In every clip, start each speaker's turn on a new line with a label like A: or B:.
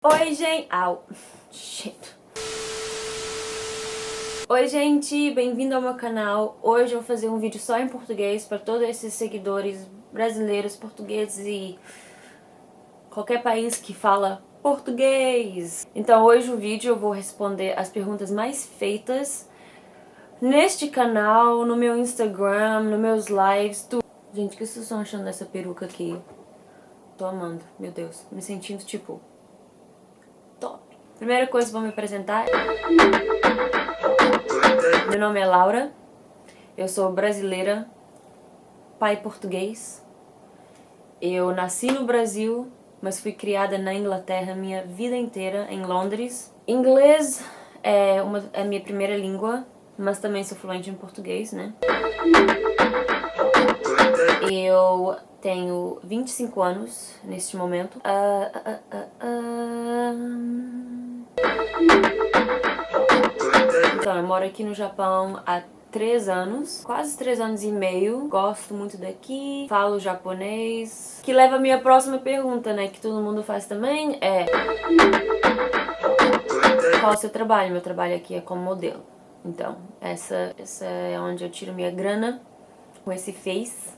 A: Oi, gente. Au. Shit. Oi, gente, bem-vindo ao meu canal. Hoje eu vou fazer um vídeo só em português para todos esses seguidores brasileiros, portugueses e qualquer país que fala português. Então hoje o vídeo eu vou responder as perguntas mais feitas neste canal, no meu Instagram, nos meus lives, tudo. Gente, o que vocês estão achando dessa peruca aqui? Tô amando, meu Deus, me sentindo tipo top. Primeira coisa, vou me apresentar. Meu nome é Laura, eu sou brasileira, pai português. Eu nasci no Brasil, mas fui criada na Inglaterra minha vida inteira, em Londres. Inglês é a minha primeira língua, mas também sou fluente em português, né? Eu tenho 25 anos neste momento. Então, eu moro aqui no Japão há 3 anos, quase 3 anos e meio. Gosto muito daqui, falo japonês. Que leva a minha próxima pergunta, né, que todo mundo faz também, é: qual é o seu trabalho? Meu trabalho aqui é como modelo. Então, essa é onde eu tiro minha grana, com esse Face.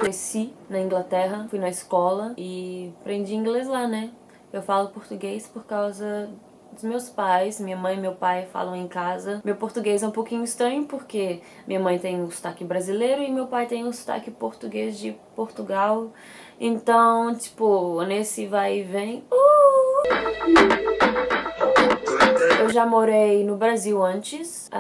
A: Cresci na Inglaterra, fui na escola e aprendi inglês lá, né? Eu falo português por causa dos meus pais. Minha mãe e meu pai falam em casa. Meu português é um pouquinho estranho porque minha mãe tem um sotaque brasileiro e meu pai tem um sotaque português de Portugal. Então, tipo, nesse vai e vem... Eu já morei no Brasil antes,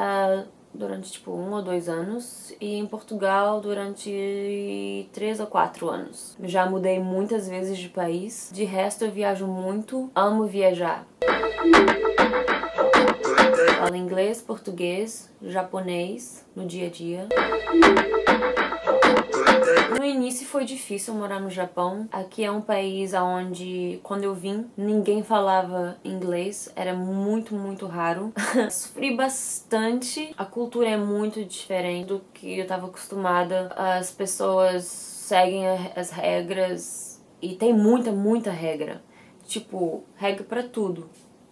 A: durante tipo 1 ou 2 anos, e em Portugal durante 3 ou 4 anos. Já mudei muitas vezes de país. De resto eu viajo muito, amo viajar. Falo inglês, português, japonês no dia a dia. No início foi difícil morar no Japão. Aqui é um país onde, quando eu vim, ninguém falava inglês. Era muito, muito raro. Sofri bastante. A cultura é muito diferente do que eu estava acostumada. As pessoas seguem as regras e tem muita, muita regra. Tipo, regra pra tudo.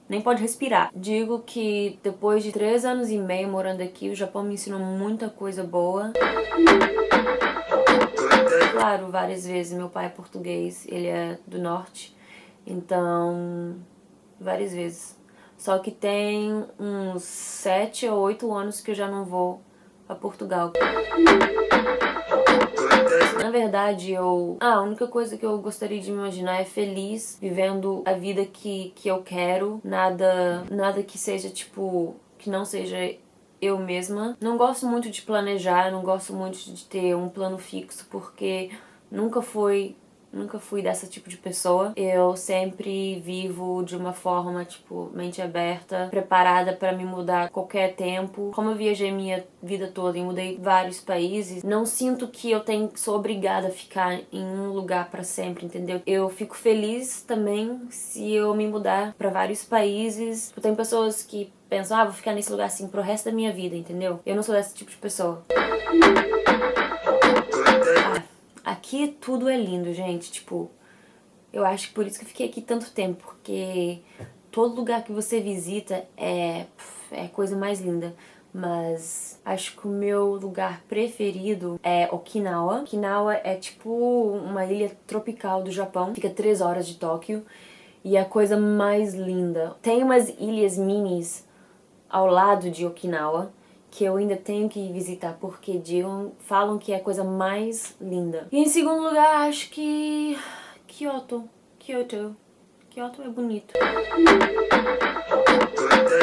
A: Nem pode respirar. Digo que depois de 3 anos e meio morando aqui, o Japão me ensinou muita coisa boa. Claro, várias vezes. Meu pai é português, ele é do norte, então várias vezes. Só que tem uns 7 ou 8 anos que eu já não vou a Portugal. Na verdade, a única coisa que eu gostaria de me imaginar é feliz, vivendo a vida que eu quero. Nada que seja, tipo, que não seja eu mesma. Não gosto muito de planejar, não gosto muito de ter um plano fixo, porque nunca fui dessa tipo de pessoa. Eu sempre vivo de uma forma, tipo, mente aberta, preparada pra me mudar a qualquer tempo. Como eu viajei minha vida toda e mudei vários países, não sinto que sou obrigada a ficar em um lugar pra sempre, entendeu? Eu fico feliz também se eu me mudar pra vários países. Tem pessoas que pensam, vou ficar nesse lugar assim pro resto da minha vida, entendeu? Eu não sou desse tipo de pessoa. Aqui tudo é lindo, gente, tipo, eu acho que por isso que eu fiquei aqui tanto tempo, porque todo lugar que você visita é coisa mais linda. Mas acho que o meu lugar preferido é Okinawa. Okinawa é tipo uma ilha tropical do Japão, fica 3 horas de Tóquio e é a coisa mais linda. Tem umas ilhas minis ao lado de Okinawa que eu ainda tenho que visitar, porque falam que é a coisa mais linda. E em segundo lugar, acho que Kyoto. Kyoto é bonito.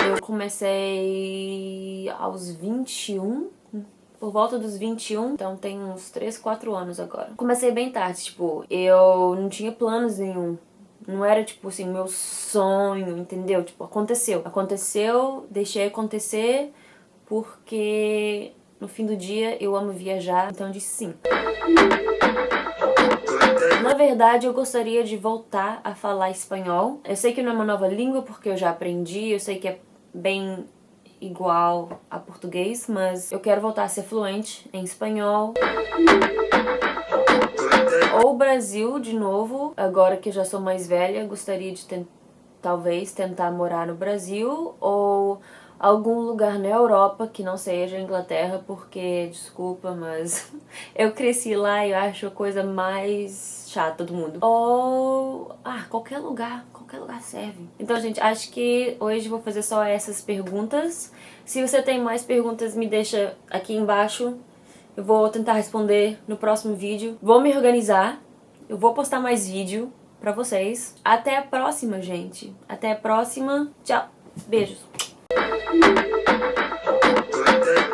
A: Eu comecei aos 21, por volta dos 21, então tem uns 3, 4 anos agora. Comecei bem tarde, tipo, eu não tinha planos nenhum. Não era, tipo assim, meu sonho, entendeu? Tipo, aconteceu. Aconteceu, deixei acontecer, porque no fim do dia eu amo viajar, então eu disse sim. Na verdade, eu gostaria de voltar a falar espanhol. Eu sei que não é uma nova língua, porque eu já aprendi, eu sei que é bem igual a português, mas eu quero voltar a ser fluente em espanhol. Ou Brasil, de novo, agora que eu já sou mais velha, gostaria de talvez tentar morar no Brasil, ou algum lugar na Europa que não seja a Inglaterra, porque, desculpa, mas eu cresci lá e eu acho a coisa mais chata do mundo. Ou, qualquer lugar serve. Então, gente, acho que hoje vou fazer só essas perguntas. Se você tem mais perguntas, me deixa aqui embaixo. Eu vou tentar responder no próximo vídeo. Vou me organizar. Eu vou postar mais vídeo pra vocês. Até a próxima, gente. Até a próxima. Tchau. Beijos.